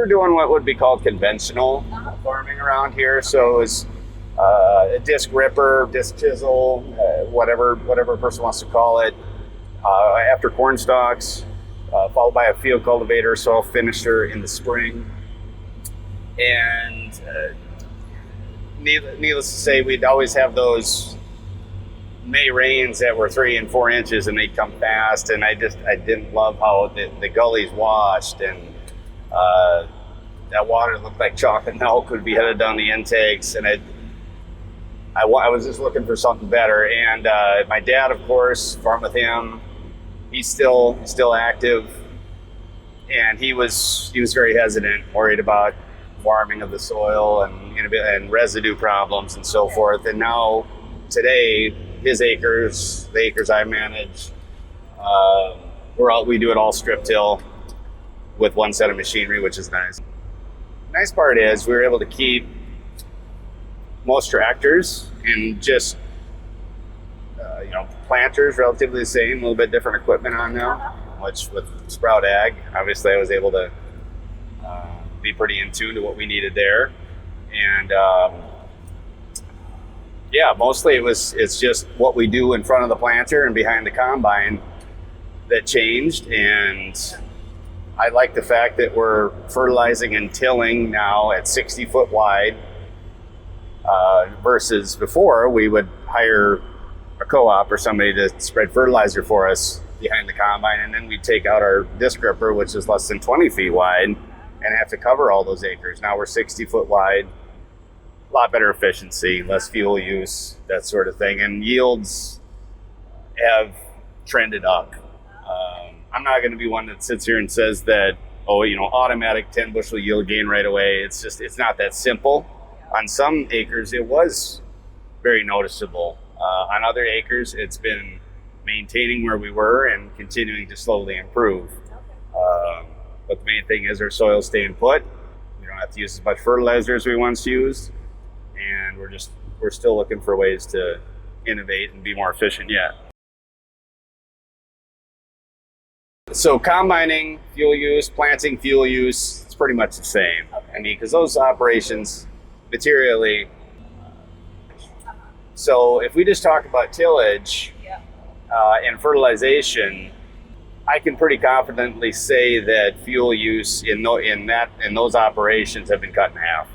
were doing what would be called conventional farming around here. So it was a disc ripper, disc chisel, whatever a person wants to call it. After corn stalks, followed by a field cultivator, soil finisher in the spring. And needless to say, we'd always have those May rains that were 3 and 4 inches, and they'd come fast. And I didn't love how the gullies washed, and that water looked like chocolate milk would be headed down the intakes. And I was just looking for something better. And my dad, of course, farmed with him. He's still active, and he was very hesitant, worried about warming of the soil and residue problems and so forth. And now today, his acres, the acres I manage, we do it all strip till with one set of machinery, which is nice. Nice part is we were able to keep most tractors and just planters relatively the same, a little bit different equipment on them, which with Sprout Ag, obviously I was able to be pretty in tune to what we needed there. And mostly it's just what we do in front of the planter and behind the combine that changed. And I like the fact that we're fertilizing and tilling now at 60 foot wide versus before we would hire a co-op or somebody to spread fertilizer for us behind the combine, and then we'd take out our disc ripper, which is less than 20 feet wide, and have to cover all those acres. Now we're 60 foot wide, a lot better efficiency, less fuel use, that sort of thing, and yields have trended up. I'm not going to be one that sits here and says that, automatic 10 bushel yield gain right away. It's not that simple. On some acres, it was very noticeable. On other acres, it's been maintaining where we were and continuing to slowly improve. But the main thing is our soil's staying put. We don't have to use as much fertilizer as we once used, and we're still looking for ways to innovate and be more efficient yet. So combining fuel use, planting fuel use, it's pretty much the same. I mean, because those operations materially. So if we just talk about tillage and fertilization, I can pretty confidently say that fuel use in those operations have been cut in half.